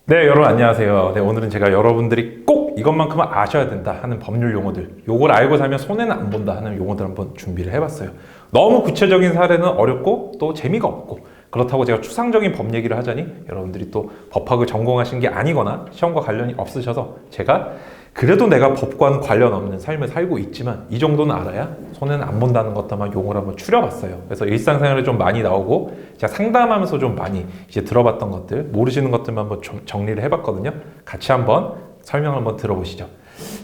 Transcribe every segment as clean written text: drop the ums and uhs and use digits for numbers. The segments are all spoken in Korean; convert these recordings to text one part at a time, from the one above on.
네, 여러분 안녕하세요. 네, 오늘은 제가 여러분들이 꼭 이것만큼은 아셔야 된다 하는 법률 용어들, 요걸 알고 살면 손해는 안 본다 하는 용어들 한번 준비를 해봤어요. 너무 구체적인 사례는 어렵고 또 재미가 없고, 그렇다고 제가 추상적인 법 얘기를 하자니 여러분들이 또 법학을 전공하신 게 아니거나 시험과 관련이 없으셔서 제가 그래도 내가 법과는 관련 없는 삶을 살고 있지만 이 정도는 알아야 손해는 안 본다는 것도만 용어를 한번 추려봤어요. 그래서 일상생활에 좀 많이 나오고 제가 상담하면서 좀 많이 이제 들어봤던 것들, 모르시는 것들만 한번 좀 정리를 해봤거든요. 같이 한번 설명을 한번 들어보시죠.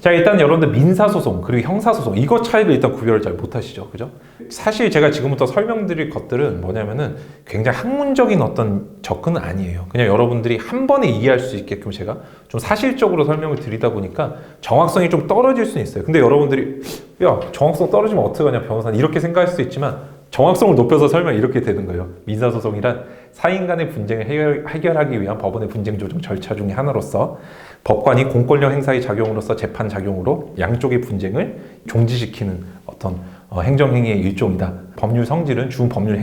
자, 일단 여러분들 민사소송 그리고 형사소송 이거 차이를 일단 구별을 잘 못하시죠, 그죠? 사실 제가 지금부터 설명드릴 것들은 뭐냐면은 굉장히 학문적인 어떤 접근은 아니에요. 그냥 여러분들이 한 번에 이해할 수 있게끔 제가 좀 사실적으로 설명을 드리다 보니까 정확성이 좀 떨어질 수는 있어요. 근데 여러분들이 야, 정확성 떨어지면 어떡하냐 변호사는 이렇게 생각할 수 있지만 정확성을 높여서 설명이 이렇게 되는 거예요. 민사소송이란 사인 간의 분쟁을 해결하기 위한 법원의 분쟁 조정 절차 중의 하나로서 법관이 공권력 행사의 작용으로서 재판 작용으로 양쪽의 분쟁을 종지시키는 어떤 행정행위의 일종이다. 법률 성질은 주 법률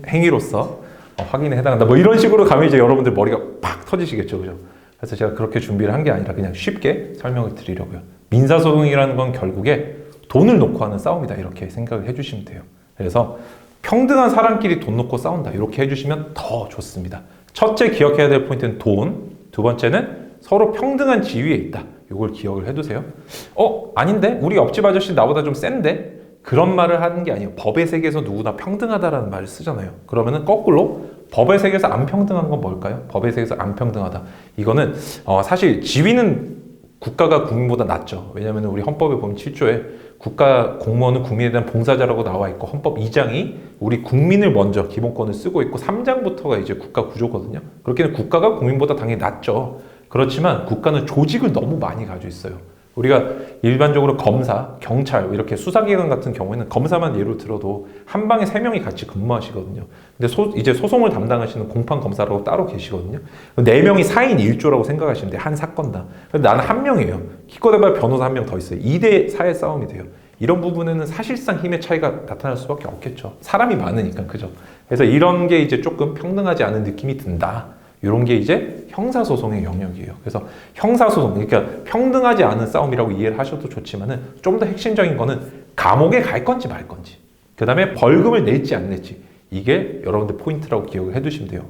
행위로서 확인에 해당한다. 뭐 이런 식으로 가면 이제 여러분들 머리가 팍 터지시겠죠, 그죠? 그래서 제가 그렇게 준비를 한 게 아니라 그냥 쉽게 설명을 드리려고요. 민사소송이라는 건 결국에 돈을 놓고 하는 싸움이다. 이렇게 생각을 해주시면 돼요. 그래서 평등한 사람끼리 돈 놓고 싸운다. 이렇게 해주시면 더 좋습니다. 첫째 기억해야 될 포인트는 돈. 두 번째는 서로 평등한 지위에 있다. 이걸 기억을 해두세요. 아닌데? 우리 옆집 아저씨 나보다 좀 센데? 그런 말을 하는 게 아니에요. 법의 세계에서 누구나 평등하다라는 말을 쓰잖아요. 그러면은 거꾸로 법의 세계에서 안 평등한 건 뭘까요? 법의 세계에서 안 평등하다. 이거는 사실 지위는 국가가 국민보다 낮죠. 왜냐하면 우리 헌법에 보면 7조에 국가 공무원은 국민에 대한 봉사자라고 나와 있고 헌법 2장이 우리 국민을 먼저 기본권을 쓰고 있고 3장부터가 이제 국가 구조거든요. 그렇게 국가가 국민보다 당연히 낮죠. 그렇지만 국가는 조직을 너무 많이 가지고 있어요. 우리가 일반적으로 검사, 경찰 이렇게 수사기관 같은 경우에는 검사만 예로 들어도 한 방에 3명이 같이 근무하시거든요. 근데 이제 소송을 담당하시는 공판검사라고 따로 계시거든요. 4명이 4인 1조라고 생각하시는데 한 사건당. 근데 나는 한 명이에요. 기껏 해봐야 변호사 한 명 더 있어요. 2대 4의 싸움이 돼요. 이런 부분에는 사실상 힘의 차이가 나타날 수밖에 없겠죠. 사람이 많으니까, 그죠? 그래서 이런 게 이제 조금 평등하지 않은 느낌이 든다. 이런 게 이제 형사소송의 영역이에요. 그래서 형사소송, 그러니까 평등하지 않은 싸움이라고 이해를 하셔도 좋지만은 좀 더 핵심적인 거는 감옥에 갈 건지 말 건지, 그 다음에 벌금을 낼지 안 낼지, 이게 여러분들 포인트라고 기억을 해두시면 돼요.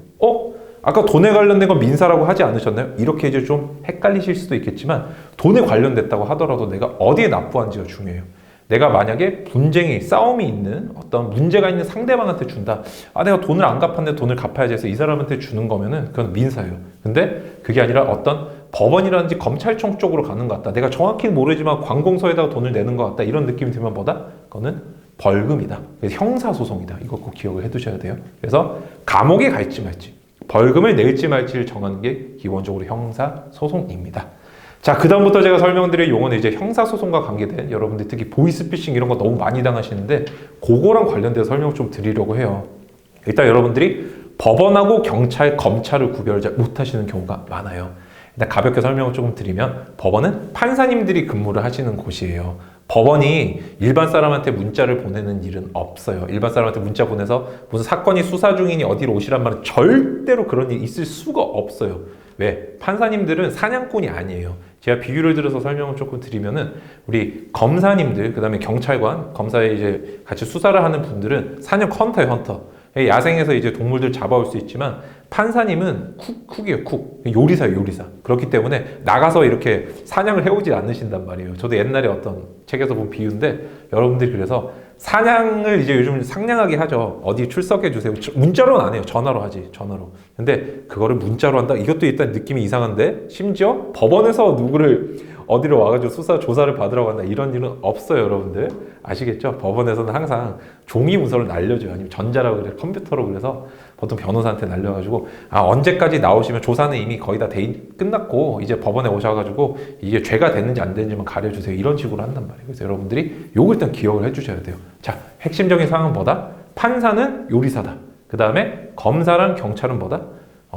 아까 돈에 관련된 건 민사라고 하지 않으셨나요? 이렇게 이제 좀 헷갈리실 수도 있겠지만 돈에 관련됐다고 하더라도 내가 어디에 납부한지가 중요해요. 내가 만약에 분쟁이, 싸움이 있는 어떤 문제가 있는 상대방한테 준다. 내가 돈을 안 갚았는데 돈을 갚아야지 해서 이 사람한테 주는 거면은 그건 민사예요. 근데 그게 아니라 어떤 법원이라든지 검찰청 쪽으로 가는 것 같다. 내가 정확히는 모르지만 관공서에다가 돈을 내는 것 같다. 이런 느낌이 들면 뭐다? 그거는 벌금이다. 그래서 형사소송이다. 이거 꼭 기억을 해두셔야 돼요. 그래서 감옥에 갈지 말지, 벌금을 낼지 말지를 정하는 게 기본적으로 형사소송입니다. 자, 그 다음부터 제가 설명드릴 용어는 이제 형사소송과 관계된 여러분들 특히 보이스피싱 이런 거 너무 많이 당하시는데 그거랑 관련돼서 설명을 좀 드리려고 해요. 일단 여러분들이 법원하고 경찰, 검찰을 구별을 잘 못하시는 경우가 많아요. 일단 가볍게 설명을 조금 드리면 법원은 판사님들이 근무를 하시는 곳이에요. 법원이 일반 사람한테 문자를 보내는 일은 없어요. 일반 사람한테 문자 보내서 무슨 사건이 수사 중이니 어디로 오시란 말은 절대로 그런 일이 있을 수가 없어요. 왜? 판사님들은 사냥꾼이 아니에요. 제가 비유를 들어서 설명을 조금 드리면은 우리 검사님들, 그 다음에 경찰관, 검사에 이제 같이 수사를 하는 분들은 사냥 헌터예요, 헌터. 야생에서 이제 동물들 잡아올 수 있지만 판사님은 쿡이에요, 쿡. 요리사예요, 요리사. 그렇기 때문에 나가서 이렇게 사냥을 해오지 않으신단 말이에요. 저도 옛날에 어떤 책에서 본 비유인데 여러분들이 그래서 사냥을 이제 요즘 상냥하게 하죠. 어디 출석해 주세요. 문자로는 안 해요. 전화로 하지, 전화로. 근데 그거를 문자로 한다? 이것도 일단 느낌이 이상한데 심지어 법원에서 누구를 어디로 와가지고 수사 조사를 받으러 간다 이런 일은 없어요, 여러분들. 아시겠죠? 법원에서는 항상 종이 문서를 날려줘요. 아니면 전자라고 그래, 컴퓨터로. 그래서 보통 변호사한테 날려가지고 언제까지 나오시면 조사는 이미 거의 다 끝났고 이제 법원에 오셔가지고 이게 죄가 됐는지 안 됐는지만 가려주세요. 이런 식으로 한단 말이에요. 그래서 여러분들이 요걸 일단 기억을 해주셔야 돼요. 자, 핵심적인 사항은 뭐다? 판사는 요리사다. 그 다음에 검사랑 경찰은 뭐다?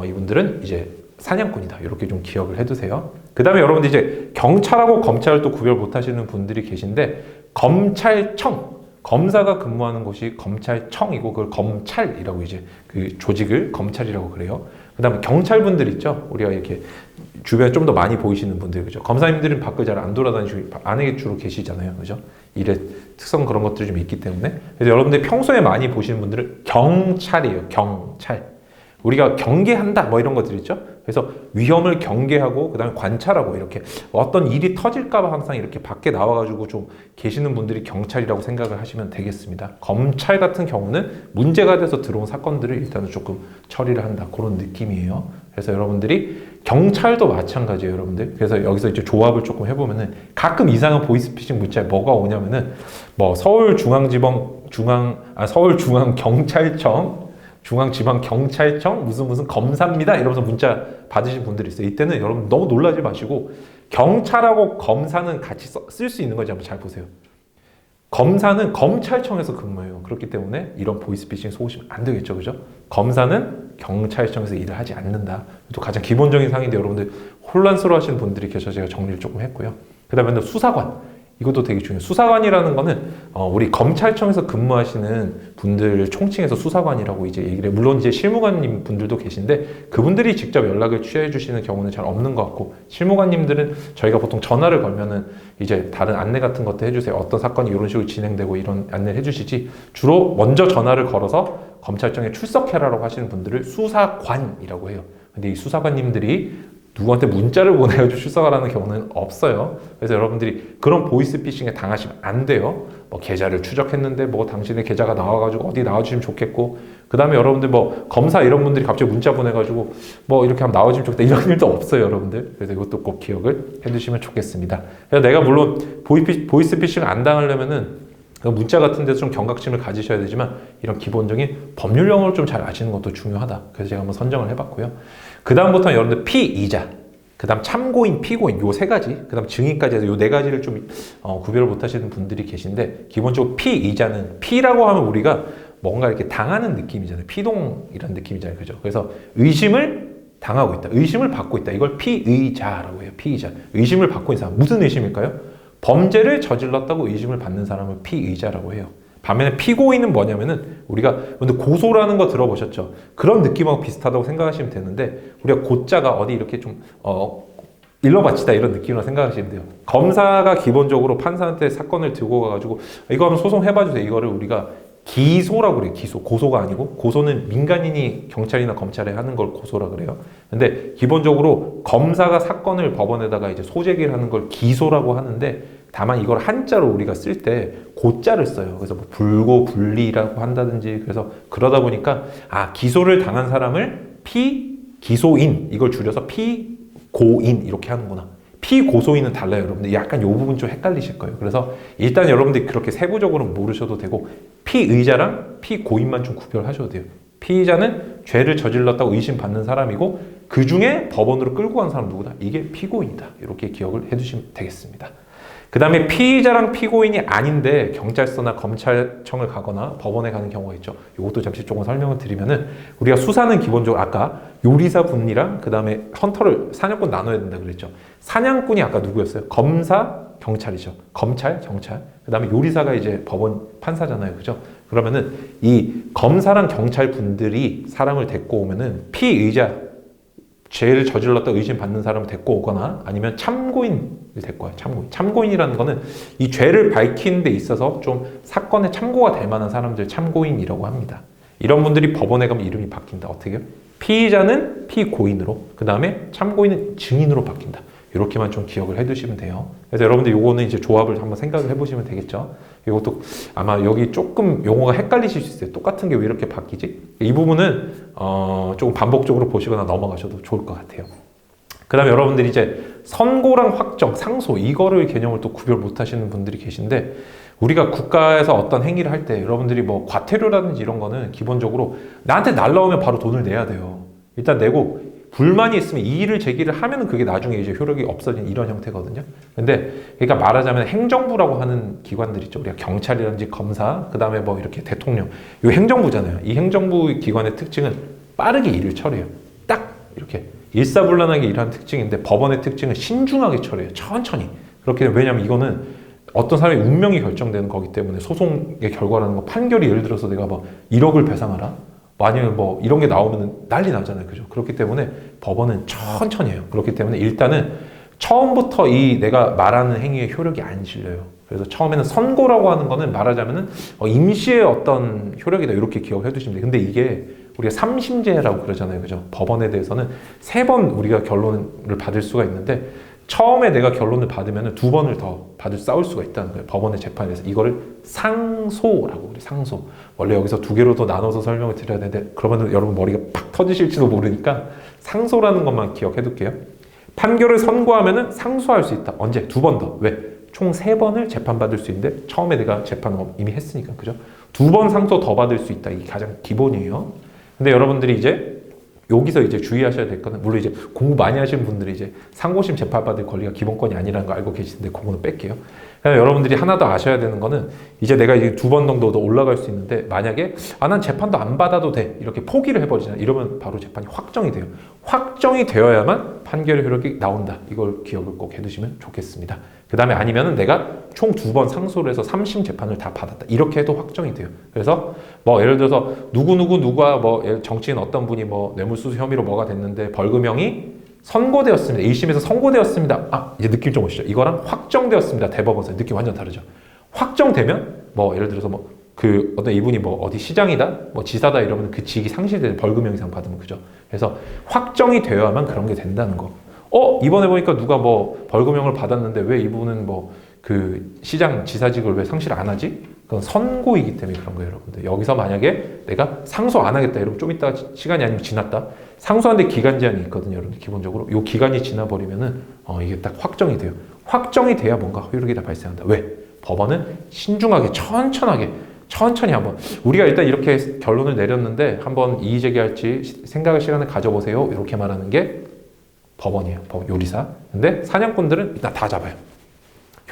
이분들은 이제 사냥꾼이다. 이렇게 좀 기억을 해두세요. 그 다음에 여러분들 이제 경찰하고 검찰을 또 구별 못 하시는 분들이 계신데 검찰청, 검사가 근무하는 곳이 검찰청이고 그걸 검찰이라고 이제 그 조직을 검찰이라고 그래요. 그 다음에 경찰분들 있죠. 우리가 이렇게 주변에 좀 더 많이 보이시는 분들, 그죠? 검사님들은 밖을 잘 안 돌아다니시고 안에 주로 계시잖아요, 그죠? 일의 특성 그런 것들이 좀 있기 때문에. 그래서 여러분들이 평소에 많이 보시는 분들은 경찰이에요, 경찰. 우리가 경계한다 뭐 이런 것들 있죠. 그래서 위험을 경계하고 그다음에 관찰하고 이렇게 어떤 일이 터질까 봐 항상 이렇게 밖에 나와가지고 좀 계시는 분들이 경찰이라고 생각을 하시면 되겠습니다. 검찰 같은 경우는 문제가 돼서 들어온 사건들을 일단은 조금 처리를 한다 그런 느낌이에요. 그래서 여러분들이 경찰도 마찬가지예요, 여러분들. 그래서 여기서 이제 조합을 조금 해보면은 가끔 이상한 보이스피싱 문자에 뭐가 오냐면은 뭐 서울중앙경찰청 중앙지방경찰청 무슨 검사입니다 이러면서 문자 받으신 분들이 있어요. 이때는 여러분 너무 놀라지 마시고 경찰하고 검사는 같이 쓸 수 있는 건지 한번 잘 보세요. 검사는 검찰청에서 근무해요. 그렇기 때문에 이런 보이스피싱 속으시면 안 되겠죠, 그죠? 검사는 경찰청에서 일을 하지 않는다. 또 가장 기본적인 상인데 여러분들 혼란스러워하시는 분들이 계셔서 제가 정리를 조금 했고요. 그 다음에 수사관. 이것도 되게 중요해요. 수사관이라는 거는 우리 검찰청에서 근무하시는 분들 총칭해서 수사관이라고 이제 얘기를 해요. 물론 이제 실무관님 분들도 계신데 그분들이 직접 연락을 취해 주시는 경우는 잘 없는 것 같고 실무관님들은 저희가 보통 전화를 걸면은 이제 다른 안내 같은 것도 해주세요. 어떤 사건이 이런 식으로 진행되고 이런 안내를 해주시지 주로 먼저 전화를 걸어서 검찰청에 출석해라라고 하시는 분들을 수사관이라고 해요. 근데 이 수사관님들이 누구한테 문자를 보내가지고 출석하라는 경우는 없어요. 그래서 여러분들이 그런 보이스피싱에 당하시면 안 돼요. 뭐 계좌를 추적했는데 뭐 당신의 계좌가 나와가지고 어디 나와주시면 좋겠고 그 다음에 여러분들 뭐 검사 이런 분들이 갑자기 문자 보내가지고 뭐 이렇게 하면 나와주면 좋겠다 이런 일도 없어요, 여러분들. 그래서 이것도 꼭 기억을 해두시면 좋겠습니다. 그래서 내가 물론 보이스피싱을 안 당하려면은 문자 같은 데서 좀 경각심을 가지셔야 되지만 이런 기본적인 법률 용어를 좀 잘 아시는 것도 중요하다. 그래서 제가 한번 선정을 해봤고요. 그 다음부터는 여러분들 피의자, 그 다음 참고인, 피고인 요 세 가지, 그 다음 증인까지 해서 요 네 가지를 좀 구별을 못 하시는 분들이 계신데 기본적으로 피의자는 피라고 하면 우리가 뭔가 이렇게 당하는 느낌이잖아요. 피동이라는 느낌이잖아요. 그죠? 그래서 의심을 당하고 있다. 의심을 받고 있다. 이걸 피의자라고 해요. 피의자. 의심을 받고 있는 사람. 무슨 의심일까요? 범죄를 저질렀다고 의심을 받는 사람을 피의자라고 해요. 반면에 피고인은 뭐냐면은 우리가 근데 고소라는 거 들어보셨죠? 그런 느낌하고 비슷하다고 생각하시면 되는데 우리가 고자가 어디 이렇게 좀 일러 바치다 이런 느낌으로 생각하시면 돼요. 검사가 기본적으로 판사한테 사건을 들고 가가지고 이거 한번 소송해봐 주세요. 이거를 우리가 기소라고 그래요. 기소. 고소가 아니고 고소는 민간인이 경찰이나 검찰에 하는 걸 고소라 그래요. 근데 기본적으로 검사가 사건을 법원에다가 이제 소제기를 하는 걸 기소라고 하는데 다만 이걸 한자로 우리가 쓸 때 고자를 써요. 그래서 뭐 불고 불리라고 한다든지 그래서 그러다 보니까 기소를 당한 사람을 피기소인 이걸 줄여서 피고인 이렇게 하는구나. 피고소인은 달라요, 여러분들. 약간 이 부분 좀 헷갈리실 거예요. 그래서 일단 여러분들이 그렇게 세부적으로는 모르셔도 되고 피의자랑 피고인만 좀 구별하셔도 돼요. 피의자는 죄를 저질렀다고 의심받는 사람이고 그 중에 법원으로 끌고 간 사람 누구다? 이게 피고인이다. 이렇게 기억을 해두시면 되겠습니다. 그 다음에 피의자랑 피고인이 아닌데 경찰서나 검찰청을 가거나 법원에 가는 경우가 있죠. 이것도 잠시 조금 설명을 드리면은 우리가 수사는 기본적으로 아까 요리사 분이랑 그 다음에 헌터를 사냥꾼 나눠야 된다 그랬죠. 사냥꾼이 아까 누구였어요? 검사, 경찰이죠. 검찰, 경찰. 그 다음에 요리사가 이제 법원 판사잖아요. 그죠? 그러면은 이 검사랑 경찰 분들이 사람을 데리고 오면은 피의자 죄를 저질렀다 의심받는 사람을 데리고 오거나 아니면 참고인을 데리고 와요. 참고인이라는 거는 이 죄를 밝히는 데 있어서 좀 사건에 참고가 될 만한 사람들 참고인이라고 합니다. 이런 분들이 법원에 가면 이름이 바뀐다. 어떻게 해요? 피의자는 피고인으로 그 다음에 참고인은 증인으로 바뀐다. 이렇게만 좀 기억을 해두시면 돼요. 그래서 여러분들 요거는 이제 조합을 한번 생각을 해보시면 되겠죠. 이것도 아마 여기 조금 용어가 헷갈리실 수 있어요. 똑같은 게 왜 이렇게 바뀌지? 이 부분은 조금 반복적으로 보시거나 넘어가셔도 좋을 것 같아요. 그 다음에 여러분들이 이제 선고랑 확정, 상소 이거를 개념을 또 구별 못 하시는 분들이 계신데 우리가 국가에서 어떤 행위를 할 때 여러분들이 뭐 과태료라든지 이런 거는 기본적으로 나한테 날라오면 바로 돈을 내야 돼요. 일단 내고 불만이 있으면 이의를 제기를 하면 그게 나중에 이제 효력이 없어진 이런 형태거든요. 근데 그러니까 말하자면 행정부라고 하는 기관들 있죠. 우리가 경찰이라든지 검사, 그 다음에 뭐 이렇게 대통령, 이 행정부잖아요. 이 행정부 기관의 특징은 빠르게 일을 처리해요. 딱 이렇게 일사불란하게 일하는 특징인데 법원의 특징은 신중하게 처리해요. 천천히. 그렇게 왜냐면 이거는 어떤 사람의 운명이 결정되는 거기 때문에 소송의 결과라는 거 판결이 예를 들어서 내가 뭐 1억을 배상하라. 아니면 뭐 이런 게 나오면 난리 나잖아요. 그죠? 그렇기 때문에 법원은 천천히 해요. 그렇기 때문에 일단은 처음부터 이 내가 말하는 행위의 효력이 안 실려요. 그래서 처음에는 선고라고 하는 거는 말하자면은 임시의 어떤 효력이다 이렇게 기억해 두시면 돼요. 근데 이게 우리가 삼심제라고 그러잖아요. 그죠? 법원에 대해서는 3번 우리가 결론을 받을 수가 있는데 처음에 내가 결론을 받으면 2번을 더 싸울 수가 있다는 거예요. 법원의 재판에서. 이거를 상소라고 그래요. 상소. 원래 여기서 2개로 더 나눠서 설명을 드려야 되는데 그러면 여러분 머리가 팍 터지실지도 모르니까 상소라는 것만 기억해 둘게요. 판결을 선고하면 상소할 수 있다. 언제? 2번 더. 왜? 총 3번을 재판받을 수 있는데 처음에 내가 재판을 이미 했으니까. 그죠? 2번 상소 더 받을 수 있다. 이게 가장 기본이에요. 근데 여러분들이 이제 여기서 이제 주의하셔야 될 거는 물론 이제 공부 많이 하시는 분들이 이제 상고심 재판받을 권리가 기본권이 아니라는 거 알고 계시는데 그거는 뺄게요. 그래서 여러분들이 하나 더 아셔야 되는 거는 이제 내가 이제 2번 정도 더 올라갈 수 있는데 만약에 난 재판도 안 받아도 돼 이렇게 포기를 해버리잖아요. 이러면 바로 재판이 확정이 돼요. 확정이 되어야만 판결의 효력이 나온다. 이걸 기억을 꼭 해두시면 좋겠습니다. 그 다음에 아니면은 내가 총 2번 상소를 해서 3심 재판을 다 받았다. 이렇게 해도 확정이 돼요. 그래서 뭐 예를 들어서 누가 뭐 정치인 어떤 분이 뭐 뇌물수수 혐의로 뭐가 됐는데 벌금형이 선고되었습니다. 1심에서 선고되었습니다. 이제 느낌 좀 오시죠? 이거랑 확정되었습니다. 대법원에서 느낌 완전 다르죠. 확정되면 뭐 예를 들어서 뭐 그 어떤 이분이 뭐 어디 시장이다, 뭐 지사다 이러면 그 직이 상실되는 벌금형 이상 받으면 그죠. 그래서 확정이 되어야만 그런 게 된다는 거. 이번에 보니까 누가 뭐 벌금형을 받았는데 왜 이분은 뭐 그 시장 지사직을 왜 상실 안 하지? 그건 선고이기 때문에 그런 거예요, 여러분들. 여기서 만약에 내가 상소 안 하겠다, 여러분 좀 이따 시간이 아니면 지났다. 상소하는데 기간 제한이 있거든요, 여러분. 기본적으로 요 기간이 지나버리면은 이게 딱 확정이 돼요. 확정이 돼야 뭔가 효력이 다 발생한다. 왜? 법원은 신중하게 천천히 한번 우리가 일단 이렇게 결론을 내렸는데 한번 이의 제기할지 생각의 시간을 가져보세요. 이렇게 말하는 게 법원이에요. 요리사. 근데 사냥꾼들은 일단 다 잡아요.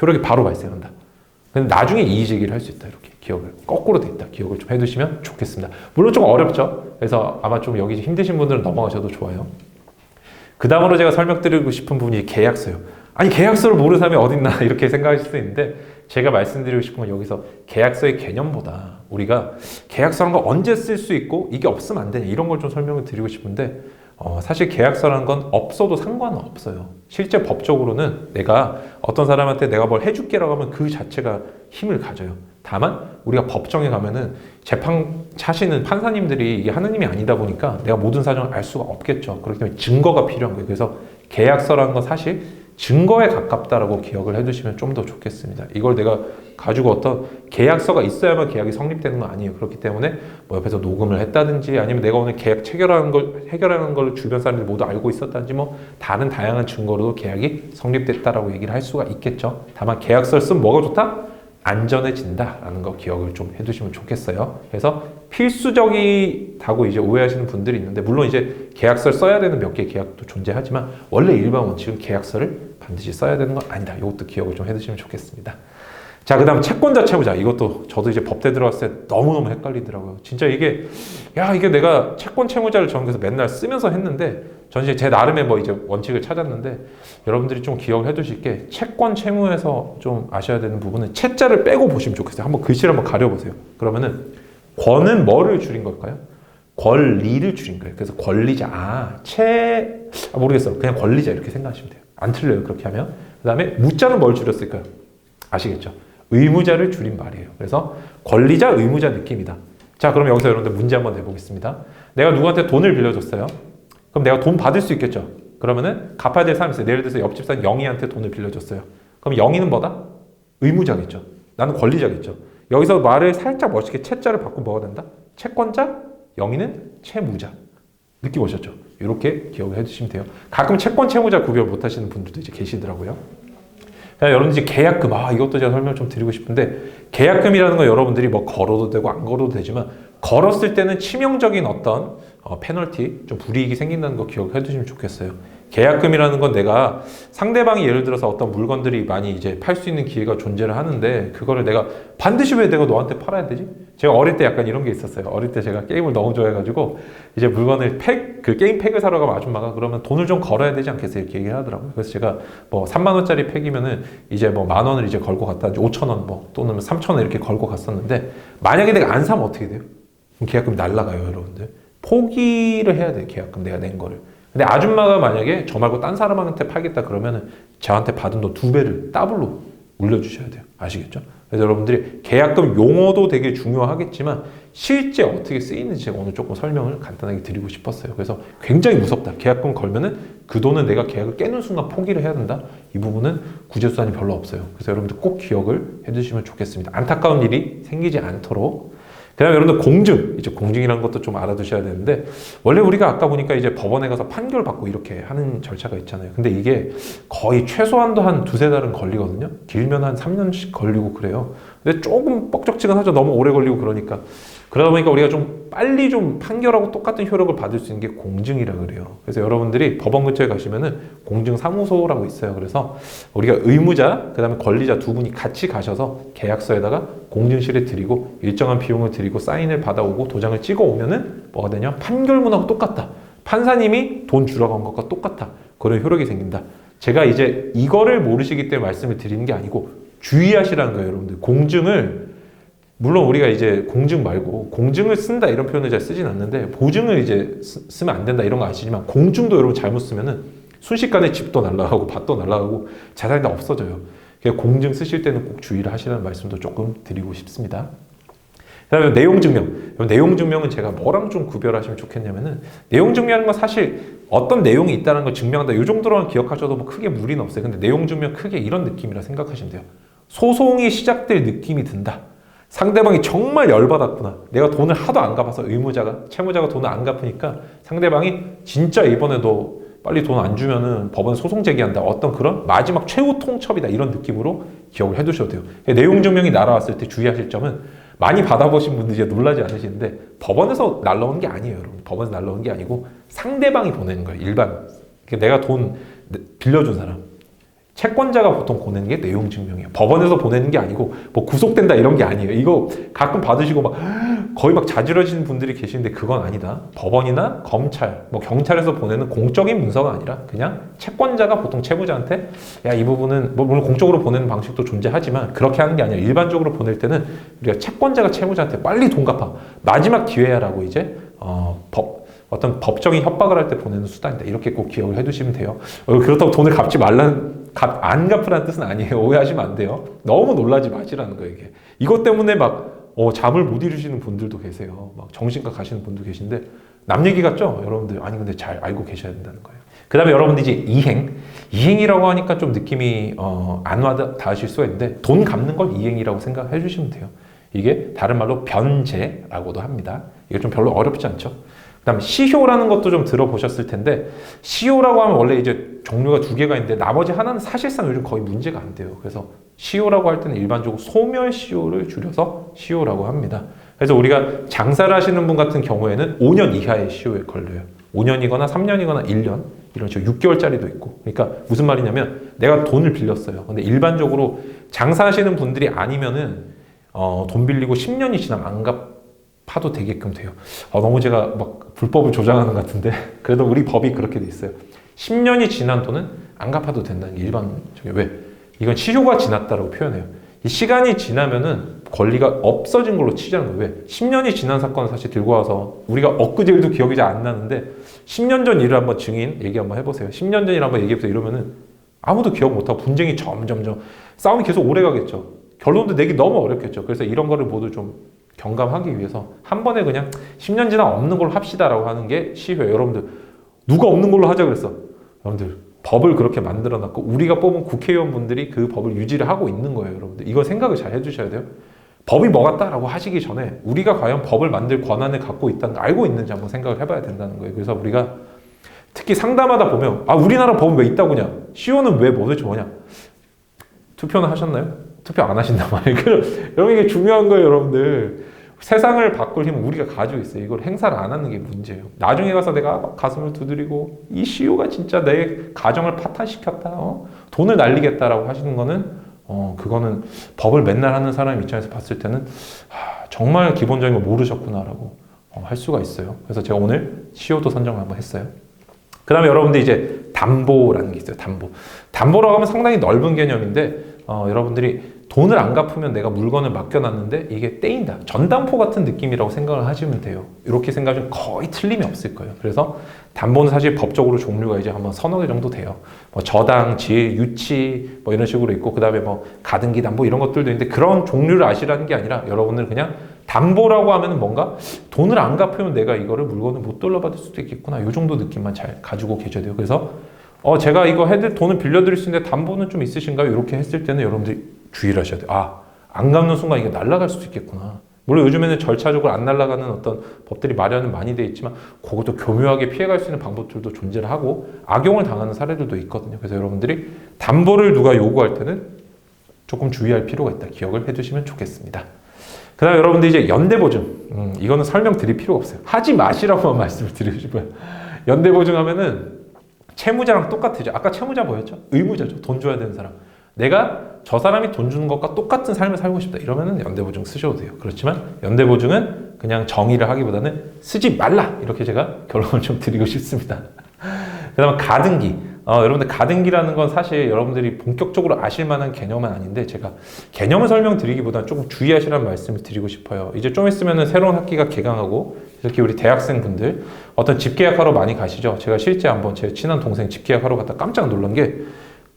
효력이 바로 발생한다. 근데 나중에 이의 제기를 할 수 있다. 이렇게 기억을 거꾸로 돼 있다. 기억을 좀 해두시면 좋겠습니다. 물론 좀 어렵죠. 그래서 아마 좀 여기 힘드신 분들은 넘어가셔도 좋아요. 그 다음으로 제가 설명드리고 싶은 부분이 계약서요. 아니 계약서를 모르는 사람이 어딨나 이렇게 생각하실 수 있는데 제가 말씀드리고 싶은 건 여기서 계약서의 개념보다 우리가 계약서라는 걸 언제 쓸 수 있고 이게 없으면 안 되냐 이런 걸 좀 설명을 드리고 싶은데 사실 계약서라는 건 없어도 상관은 없어요. 실제 법적으로는 내가 어떤 사람한테 내가 뭘 해줄게라고 하면 그 자체가 힘을 가져요. 다만 우리가 법정에 가면은 재판 하시는 판사님들이 이게 하느님이 아니다 보니까 내가 모든 사정을 알 수가 없겠죠. 그렇기 때문에 증거가 필요한 거예요. 그래서 계약서라는 건 사실 증거에 가깝다라고 기억을 해두시면 좀 더 좋겠습니다. 이걸 내가 가지고 어떤 계약서가 있어야만 계약이 성립되는 건 아니에요. 그렇기 때문에 뭐 옆에서 녹음을 했다든지 아니면 내가 오늘 계약 해결하는 걸 주변 사람들이 모두 알고 있었다든지 뭐 다른 다양한 증거로도 계약이 성립됐다라고 얘기를 할 수가 있겠죠. 다만 계약서를 쓰면 뭐가 좋다? 안전해진다라는 거 기억을 좀 해두시면 좋겠어요. 그래서 필수적이라고 이제 오해하시는 분들이 있는데 물론 이제 계약서를 써야 되는 몇 개의 계약도 존재하지만 원래 일반 원칙은 계약서를 반드시 써야 되는 건 아니다. 이것도 기억을 좀 해두시면 좋겠습니다. 자, 그 다음 채권자 채무자. 이것도 저도 이제 법대 들어갔을 때 너무너무 헷갈리더라고요. 진짜 이게 내가 채권 채무자를 전국에서 맨날 쓰면서 했는데 전 이제 제 나름의 뭐 이제 원칙을 찾았는데 여러분들이 좀 기억을 해두실 게 채권 채무에서 좀 아셔야 되는 부분은 채자를 빼고 보시면 좋겠어요. 한번 글씨를 한번 가려보세요. 그러면은 권은 뭐를 줄인 걸까요? 권리를 줄인 거예요. 그래서 권리자, 모르겠어요. 그냥 권리자 이렇게 생각하시면 돼요. 안 틀려요. 그렇게 하면. 그 다음에 무자는 뭘 줄였을까요? 아시겠죠? 의무자를 줄인 말이에요. 그래서 권리자, 의무자 느낌이다. 자, 그럼 여기서 여러분들 문제 한번 내보겠습니다. 내가 누구한테 돈을 빌려줬어요. 그럼 내가 돈 받을 수 있겠죠? 그러면은 갚아야 될 사람이 있어요. 예를 들어서 옆집 사람 영희한테 돈을 빌려줬어요. 그럼 영희는 뭐다? 의무자겠죠. 나는 권리자겠죠. 여기서 말을 살짝 멋있게 채자를 바꾸면 뭐가 된다? 채권자, 영희는 채무자. 느낌 오셨죠? 이렇게 기억을 해주시면 돼요. 가끔 채권, 채무자 구별 못 하시는 분들도 이제 계시더라고요. 여러분들 이제 계약금, 이것도 제가 설명을 좀 드리고 싶은데 계약금이라는 건 여러분들이 뭐 걸어도 되고 안 걸어도 되지만 걸었을 때는 치명적인 어떤 페널티, 좀 불이익이 생긴다는 거 기억해 두시면 좋겠어요. 계약금이라는 건 내가 상대방이 예를 들어서 어떤 물건들이 많이 이제 팔 수 있는 기회가 존재를 하는데 그거를 내가 반드시 왜 내가 너한테 팔아야 되지? 제가 어릴 때 약간 이런 게 있었어요. 어릴 때 제가 게임을 너무 좋아해가지고 이제 물건을 그 게임 팩을 사러 가면 아줌마가 그러면 돈을 좀 걸어야 되지 않겠어요? 이렇게 얘기를 하더라고요. 그래서 제가 뭐 3만 원짜리 팩이면은 이제 뭐 1,000원을 이제 걸고 갔다든지 5,000원 뭐 또는 3,000원 이렇게 걸고 갔었는데 만약에 내가 안 사면 어떻게 돼요? 그럼 계약금이 날라가요, 여러분들. 포기를 해야 돼요, 계약금 내가 낸 거를. 근데 아줌마가 만약에 저 말고 딴 사람한테 팔겠다 그러면은 저한테 받은 돈 2배를 더블로 물려주셔야 돼요. 아시겠죠? 그래서 여러분들이 계약금 용어도 되게 중요하겠지만 실제 어떻게 쓰이는지 제가 오늘 조금 설명을 간단하게 드리고 싶었어요. 그래서 굉장히 무섭다. 계약금 걸면은 그 돈은 내가 계약을 깨는 순간 포기를 해야 된다. 이 부분은 구제수단이 별로 없어요. 그래서 여러분들 꼭 기억을 해주시면 좋겠습니다. 안타까운 일이 생기지 않도록. 그 다음에 여러분들 공증, 이제 공증이라는 것도 좀 알아두셔야 되는데, 원래 우리가 아까 보니까 이제 법원에 가서 판결 받고 이렇게 하는 절차가 있잖아요. 근데 이게 거의 최소한도 한 2-3달은 걸리거든요. 길면 한 3년씩 걸리고 그래요. 근데 조금 뻑적지근하죠. 너무 오래 걸리고 그러니까. 그러다 보니까 우리가 좀 빨리 좀 판결하고 똑같은 효력을 받을 수 있는 게 공증이라 그래요. 그래서 여러분들이 법원 근처에 가시면은 공증사무소라고 있어요. 그래서 우리가 의무자, 그 다음에 권리자 두 분이 같이 가셔서 계약서에다가 공증실에 드리고 일정한 비용을 드리고 사인을 받아오고 도장을 찍어 오면은 뭐가 되냐? 판결문하고 똑같다. 판사님이 돈 주라고 한 것과 똑같다. 그런 효력이 생긴다. 제가 이제 이거를 모르시기 때문에 말씀을 드리는 게 아니고 주의하시라는 거예요, 여러분들. 공증을 물론 우리가 이제 공증 말고 공증을 쓴다 이런 표현을 잘 쓰진 않는데 보증을 이제 쓰면 안 된다 이런 거 아시지만 공증도 여러분 잘못 쓰면은 순식간에 집도 날라가고 밭도 날라가고 자산이 다 없어져요. 그래서 공증 쓰실 때는 꼭 주의를 하시라는 말씀도 조금 드리고 싶습니다. 그다음에 내용 증명. 내용 증명은 제가 뭐랑 좀 구별하시면 좋겠냐면은 내용 증명하는 건 사실 어떤 내용이 있다는 걸 증명한다. 이 정도로만 기억하셔도 뭐 크게 무리는 없어요. 근데 내용 증명 크게 이런 느낌이라 생각하시면 돼요. 소송이 시작될 느낌이 든다. 상대방이 정말 열받았구나. 내가 돈을 하도 안 갚아서 채무자가 돈을 안 갚으니까 상대방이 진짜 이번에 너 빨리 돈 안 주면은 법원에 소송 제기한다. 어떤 그런 마지막 최후 통첩이다. 이런 느낌으로 기억을 해두셔도 돼요. 내용 증명이 날아왔을 때 주의하실 점은 많이 받아보신 분들이 이제 놀라지 않으시는데 법원에서 날라오는 게 아니에요, 여러분. 법원에서 날라오는 게 아니고 상대방이 보내는 거예요, 일반. 내가 돈 빌려준 사람. 채권자가 보통 보내는 게 내용 증명이에요. 법원에서 보내는 게 아니고 뭐 구속된다 이런 게 아니에요. 이거 가끔 받으시고 막 거의 막 자지러지는 분들이 계시는데 그건 아니다. 법원이나 검찰, 뭐 경찰에서 보내는 공적인 문서가 아니라 그냥 채권자가 보통 채무자한테 야, 이 부분은 뭐 물론 공적으로 보내는 방식도 존재하지만 그렇게 하는 게 아니라 일반적으로 보낼 때는 우리가 채권자가 채무자한테 빨리 돈 갚아. 마지막 기회야라고 이제 어떤 법적인 협박을 할 때 보내는 수단이다. 이렇게 꼭 기억을 해두시면 돼요. 그렇다고 돈을 갚지 안 갚으라는 뜻은 아니에요. 오해하시면 안 돼요. 너무 놀라지 마시라는 거예요, 이게. 이것 때문에 막, 잠을 못 이루시는 분들도 계세요. 막 정신과 가시는 분도 계신데, 남 얘기 같죠? 여러분들. 아니, 근데 잘 알고 계셔야 된다는 거예요. 그 다음에 여러분들 이제 이행이라고 하니까 좀 느낌이, 안 와닿으실 수가 있는데, 돈 갚는 걸 이행이라고 생각해 주시면 돼요. 이게 다른 말로 변제라고도 합니다. 이게 좀 별로 어렵지 않죠? 그 다음에 시효라는 것도 좀 들어보셨을 텐데 시효라고 하면 원래 이제 종류가 2개가 있는데 나머지 하나는 사실상 요즘 거의 문제가 안 돼요. 그래서 시효라고 할 때는 일반적으로 소멸시효를 줄여서 시효라고 합니다. 그래서 우리가 장사를 하시는 분 같은 경우에는 5년 이하의 시효에 걸려요. 5년이거나 3년이거나 1년 이런 식으로 6개월짜리도 있고. 그러니까 무슨 말이냐면 내가 돈을 빌렸어요. 근데 일반적으로 장사하시는 분들이 아니면은 돈 빌리고 10년이 지나면 안 갚아도 되게끔 돼요. 너무 제가 막 불법을 조장하는 것 같은데 그래도 우리 법이 그렇게 돼 있어요. 10년이 지난 돈은 안 갚아도 된다는 게 일반적이에요. 왜? 이건 시효가 지났다라고 표현해요. 이 시간이 지나면은 권리가 없어진 걸로 치자는 거예요. 왜? 10년이 지난 사건을 사실 들고 와서 우리가 엊그제 일도 기억이 잘 안 나는데 10년 전 일을 한번 증인 얘기 한번 해보세요. 10년 전 일 한번 얘기해보세요. 이러면은 아무도 기억 못하고 분쟁이 점점점 싸움이 계속 오래 가겠죠. 결론도 내기 너무 어렵겠죠. 그래서 이런 거를 모두 좀 경감하기 위해서 한 번에 그냥 10년 지나 없는 걸로 합시다라고 하는 게 시효예요. 여러분들 누가 없는 걸로 하자 그랬어. 여러분들 법을 그렇게 만들어놨고 우리가 뽑은 국회의원분들이 그 법을 유지를 하고 있는 거예요. 여러분들 이거 생각을 잘 해주셔야 돼요. 법이 뭐 같다라고 하시기 전에 우리가 과연 법을 만들 권한을 갖고 있다는 걸 알고 있는지 한번 생각을 해봐야 된다는 거예요. 그래서 우리가 특히 상담하다 보면 우리나라 법은 왜 있다고냐, 시효는 왜 도대체 뭐냐. 투표는 하셨나요? 투표 안 하신단 말이에요. 여러분 이게 중요한 거예요. 여러분들 세상을 바꿀 힘은 우리가 가지고 있어요. 이걸 행사를 안 하는 게 문제예요. 나중에 가서 내가 막 가슴을 두드리고 이 시효가 진짜 내 가정을 파탄시켰다, 돈을 날리겠다라고 하시는 거는 그거는 법을 맨날 하는 사람 입장에서 봤을 때는 정말 기본적인 거 모르셨구나라고 할 수가 있어요. 그래서 제가 오늘 시효도 선정을 한번 했어요. 그 다음에 여러분들 이제 담보라는 게 있어요. 담보라고 하면 상당히 넓은 개념인데 여러분들이 돈을 안 갚으면 내가 물건을 맡겨놨는데 이게 떼인다. 전담포 같은 느낌이라고 생각을 하시면 돼요. 이렇게 생각하시면 거의 틀림이 없을 거예요. 그래서 담보는 사실 법적으로 종류가 이제 한번 서너 개 정도 돼요. 뭐 저당, 질, 유치 뭐 이런 식으로 있고, 그 다음에 뭐 가등기 담보 이런 것들도 있는데, 그런 종류를 아시라는 게 아니라 여러분들 그냥 담보라고 하면은 뭔가 돈을 안 갚으면 내가 이거를 물건을 못 돌려받을 수도 있겠구나, 이 정도 느낌만 잘 가지고 계셔야 돼요. 그래서 제가 이거 돈을 빌려드릴 수 있는데 담보는 좀 있으신가요? 이렇게 했을 때는 여러분들이 주의를 하셔야 돼요. 안 갚는 순간 이게 날아갈 수도 있겠구나. 물론 요즘에는 절차적으로 안 날아가는 어떤 법들이 마련은 많이 돼 있지만, 그것도 교묘하게 피해갈 수 있는 방법들도 존재를 하고 악용을 당하는 사례들도 있거든요. 그래서 여러분들이 담보를 누가 요구할 때는 조금 주의할 필요가 있다. 기억을 해두시면 좋겠습니다. 그 다음에 여러분들 이제 연대보증. 이거는 설명드릴 필요가 없어요. 하지 마시라고만 말씀을 드리고 싶어요. 연대보증 하면은 채무자랑 똑같아요. 아까 채무자 뭐였죠? 의무자죠. 돈 줘야 되는 사람. 내가 저 사람이 돈 주는 것과 똑같은 삶을 살고 싶다. 이러면은 연대보증 쓰셔도 돼요. 그렇지만 연대보증은 그냥 정의를 하기보다는 쓰지 말라. 이렇게 제가 결론을 좀 드리고 싶습니다. 그 다음에 가등기. 여러분들 가등기라는 건 사실 여러분들이 본격적으로 아실 만한 개념은 아닌데, 제가 개념을 설명드리기보다는 조금 주의하시라는 말씀을 드리고 싶어요. 이제 좀 있으면은 새로운 학기가 개강하고, 특히 우리 대학생분들 어떤 집계약하러 많이 가시죠. 제가 실제 한번 제 친한 동생 집계약하러 갔다 깜짝 놀란 게,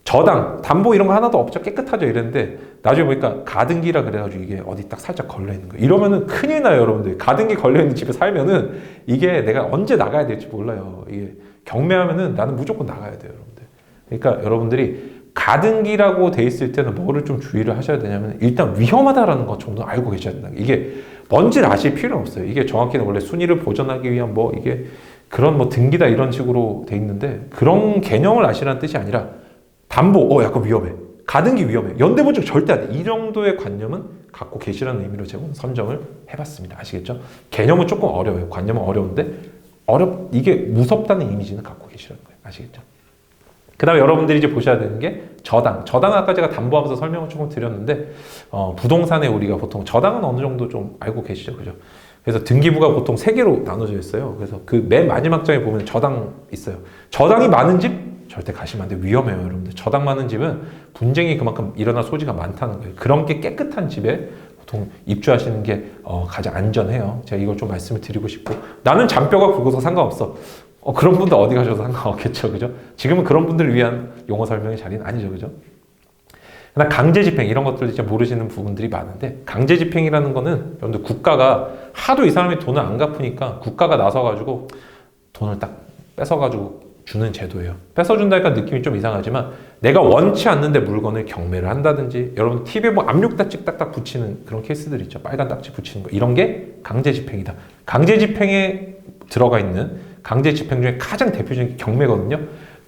저당, 담보 이런 거 하나도 없죠. 깨끗하죠. 이랬는데 나중에 보니까 가등기라 그래가지고 이게 어디 딱 살짝 걸려있는 거예요. 이러면은 큰일 나요, 여러분들. 가등기 걸려있는 집에 살면은 이게 내가 언제 나가야 될지 몰라요. 이게 경매하면은 나는 무조건 나가야 돼요, 여러분들. 그러니까 여러분들이 가등기라고 돼 있을 때는 뭐를 좀 주의를 하셔야 되냐면, 일단 위험하다라는 것 정도 알고 계셔야 된다. 이게 뭔지를 아실 필요는 없어요. 이게 정확히는 원래 순위를 보전하기 위한 뭐 이게 그런 뭐 등기다 이런 식으로 돼 있는데, 그런 개념을 아시라는 뜻이 아니라, 담보, 약간 위험해. 가등기 위험해. 연대보증 절대 안 돼. 이 정도의 관념은 갖고 계시라는 의미로 제가 선정을 해봤습니다. 아시겠죠? 개념은 조금 어려워요. 관념은 어려운데, 이게 무섭다는 이미지는 갖고 계시라는 거예요. 아시겠죠? 그 다음에 여러분들이 이제 보셔야 되는 게 저당. 저당은 아까 제가 담보하면서 설명을 조금 드렸는데, 부동산에 우리가 보통 저당은 어느 정도 좀 알고 계시죠? 그죠? 그래서 등기부가 보통 3개로 나눠져 있어요. 그래서 그 맨 마지막 장에 보면 저당 있어요. 저당이 많은 집? 절대 가시면 안 돼요. 위험해요, 여러분들. 저당 많은 집은 분쟁이 그만큼 일어날 소지가 많다는 거예요. 그런 게 깨끗한 집에 보통 입주하시는 게 가장 안전해요. 제가 이걸 좀 말씀을 드리고 싶고, 나는 잔뼈가 굵어서 상관없어. 그런 분들 어디 가셔도 상관없겠죠, 그죠? 지금은 그런 분들을 위한 용어 설명의 자리는 아니죠, 그죠? 그다음 강제집행, 이런 것들 진짜 모르시는 부분들이 많은데, 강제집행이라는 거는 여러분들 국가가 하도 이 사람이 돈을 안 갚으니까 국가가 나서가지고 돈을 딱 뺏어가지고 주는 제도예요. 뺏어준다니까 느낌이 좀 이상하지만, 내가 원치 않는데 물건을 경매를 한다든지, 여러분 TV에 뭐 압력딱지 딱딱 붙이는 그런 케이스들 있죠. 빨간 딱지 붙이는 거. 이런 게 강제집행이다. 강제집행에 들어가 있는 강제집행 중에 가장 대표적인 게 경매거든요.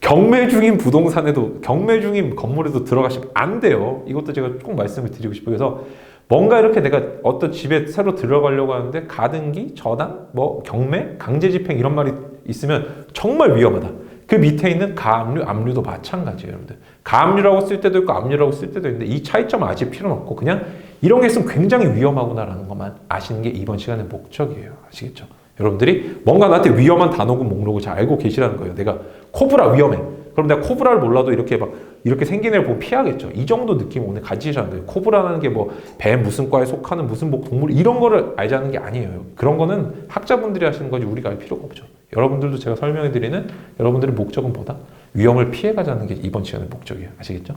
경매 중인 부동산에도, 경매 중인 건물에도 들어가시면 안 돼요. 이것도 제가 꼭 말씀을 드리고 싶어요. 그래서 뭔가 이렇게 내가 어떤 집에 새로 들어가려고 하는데 가등기, 저당, 뭐 경매, 강제집행 이런 말이 있으면 정말 위험하다. 그 밑에 있는 가압류, 압류도 마찬가지예요, 여러분들. 가압류라고 쓸 때도 있고 압류라고 쓸 때도 있는데, 이 차이점을 아실 필요는 없고, 그냥 이런 게 있으면 굉장히 위험하구나라는 것만 아시는 게 이번 시간의 목적이에요. 아시겠죠? 여러분들이 뭔가 나한테 위험한 단어군 목록을 잘 알고 계시라는 거예요. 내가 코브라 위험해. 그럼 내가 코브라를 몰라도 이렇게 생긴 애를 보면 피하겠죠. 이 정도 느낌 오늘 가지시라는 거예요. 코브라라는 게 뭐 배 무슨 과에 속하는 무슨 목 동물 이런 거를 알자는 게 아니에요. 그런 거는 학자분들이 하시는 거지 우리가 알 필요가 없죠. 여러분들도 제가 설명해 드리는 여러분들의 목적은 뭐다? 위험을 피해가자는 게 이번 시간의 목적이에요. 아시겠죠?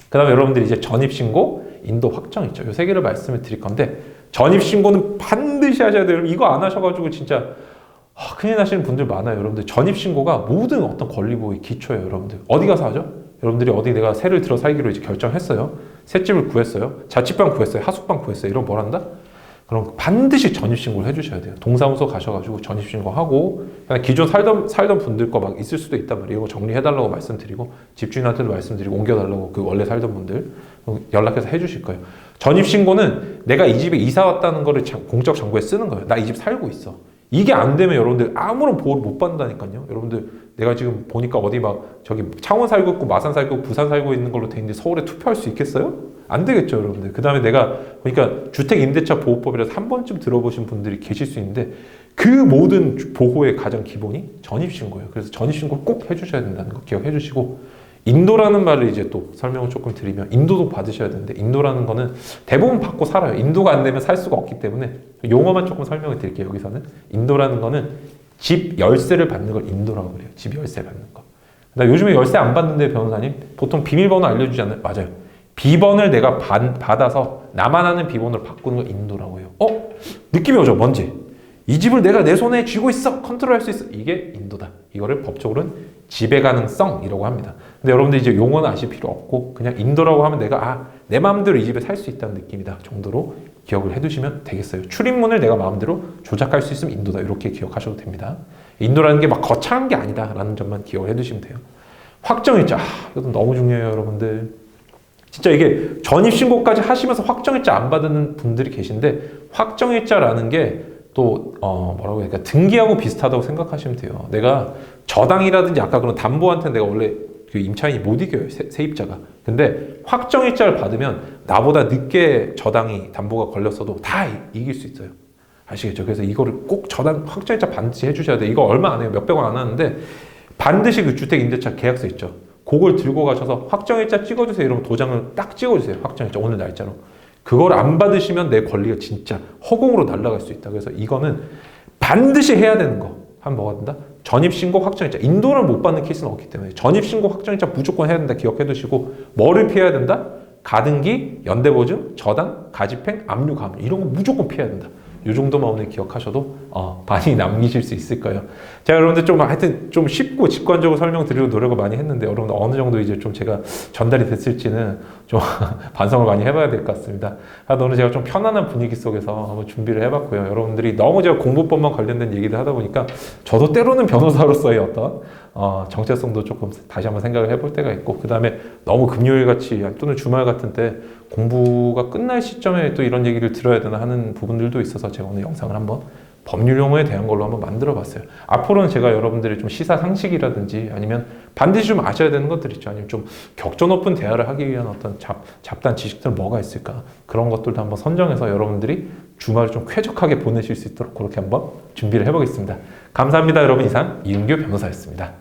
그 다음에 여러분들이 이제 전입신고, 인도 확정 있죠. 이 3개를 말씀을 드릴 건데, 전입신고는 반드시 하셔야 돼요. 이거 안 하셔가지고 진짜 큰일 나시는 분들 많아요. 여러분들 전입신고가 모든 어떤 권리보호의 기초예요. 여러분들 어디 가서 하죠? 여러분들이 어디 내가 새를 들어 살기로 이제 결정했어요. 새집을 구했어요. 자취방 구했어요. 하숙방 구했어요. 이런 뭘 한다? 그럼 반드시 전입신고를 해주셔야 돼요. 동사무소 가셔가지고 전입신고하고, 그냥 기존 살던 분들 거 막 있을 수도 있단 말이에요. 이거 정리해달라고 말씀드리고, 집주인한테도 말씀드리고, 옮겨달라고 그 원래 살던 분들 연락해서 해주실 거예요. 전입신고는 내가 이 집에 이사 왔다는 거를 공적 정보에 쓰는 거예요. 나 이 집 살고 있어. 이게 안 되면 여러분들 아무런 보호를 못 받는다니까요. 여러분들 내가 지금 보니까 어디 막 저기 창원 살고 있고 마산 살고 있고 부산 살고 있는 걸로 돼 있는데 서울에 투표할 수 있겠어요? 안 되겠죠, 여러분들. 그 다음에 내가 보니까 주택임대차 보호법이라서 한 번쯤 들어보신 분들이 계실 수 있는데, 그 모든 보호의 가장 기본이 전입신고예요. 그래서 전입신고를 꼭 해주셔야 된다는 거 기억해 주시고, 인도라는 말을 이제 또 설명을 조금 드리면 인도도 받으셔야 되는데 인도라는 거는 대부분 받고 살아요. 인도가 안 되면 살 수가 없기 때문에 용어만 조금 설명을 드릴게요. 여기서는 인도라는 거는 집 열쇠를 받는 걸 인도라고 그래요. 집 열쇠 받는 거. 나 요즘에 열쇠 안 받는데 변호사님 보통 비밀번호 알려주지 않나요? 맞아요. 비번을 내가 받아서 나만 아는 비번으로 바꾸는 걸 인도라고 해요. 느낌이 오죠? 뭔지. 이 집을 내가 내 손에 쥐고 있어. 컨트롤할 수 있어. 이게 인도다. 이거를 법적으로는 지배 가능성이라고 합니다. 근데 여러분들 이제 용어는 아실 필요 없고 그냥 인도라고 하면 내가 내 마음대로 이 집에 살 수 있다는 느낌이다 정도로 기억을 해두시면 되겠어요. 출입문을 내가 마음대로 조작할 수 있으면 인도다. 이렇게 기억하셔도 됩니다. 인도라는 게 막 거창한 게 아니다라는 점만 기억을 해두시면 돼요. 확정일자. 이것도 너무 중요해요, 여러분들. 진짜 이게 전입신고까지 하시면서 확정일자 안 받는 분들이 계신데 확정일자라는 게 또 뭐라고 해야 될까 등기하고 비슷하다고 생각하시면 돼요. 내가 저당이라든지 아까 그런 담보한테는 내가 원래 그 임차인이 못 이겨요. 세입자가. 근데 확정일자를 받으면 나보다 늦게 저당이 담보가 걸렸어도 다 이길 수 있어요. 아시겠죠? 그래서 이거를 꼭 저당 확정일자 반드시 해주셔야 돼요. 이거 얼마 안 해요. 몇백 원 안 하는데 반드시 그 주택임대차 계약서 있죠. 그걸 들고 가셔서 확정일자 찍어주세요. 이러면 도장을 딱 찍어주세요. 확정일자 오늘 날짜로. 그걸 안 받으시면 내 권리가 진짜 허공으로 날아갈 수 있다. 그래서 이거는 반드시 해야 되는 거. 한 뭐가 된다? 전입신고 확정일자. 인도를 못 받는 케이스는 없기 때문에 전입신고 확정일자 무조건 해야 된다. 기억해 두시고 뭐를 피해야 된다? 가등기, 연대보증, 저당, 가집행, 압류, 가압류 이런 거 무조건 피해야 된다. 이 정도만 오늘 기억하셔도 많이 남기실 수 있을 거예요. 제가 여러분들 좀 하여튼 좀 쉽고 직관적으로 설명드리려고 노력을 많이 했는데 여러분들 어느 정도 이제 좀 제가 전달이 됐을지는 좀 반성을 많이 해봐야 될 것 같습니다. 오늘 제가 좀 편안한 분위기 속에서 한번 준비를 해봤고요. 여러분들이 너무 제가 공부법만 관련된 얘기를 하다 보니까 저도 때로는 변호사로서의 어떤 정체성도 조금 다시 한번 생각을 해볼 때가 있고 그 다음에 너무 금요일같이 또는 주말 같은 때 공부가 끝날 시점에 또 이런 얘기를 들어야 되나 하는 부분들도 있어서 제가 오늘 영상을 한번 법률 용어에 대한 걸로 한번 만들어 봤어요. 앞으로는 제가 여러분들이 좀 시사 상식이라든지 아니면 반드시 좀 아셔야 되는 것들 있죠. 아니면 좀 격조 높은 대화를 하기 위한 어떤 잡다한 지식들 뭐가 있을까? 그런 것들도 한번 선정해서 여러분들이 주말을 좀 쾌적하게 보내실 수 있도록 그렇게 한번 준비를 해보겠습니다. 감사합니다. 여러분 이상 이은규 변호사였습니다.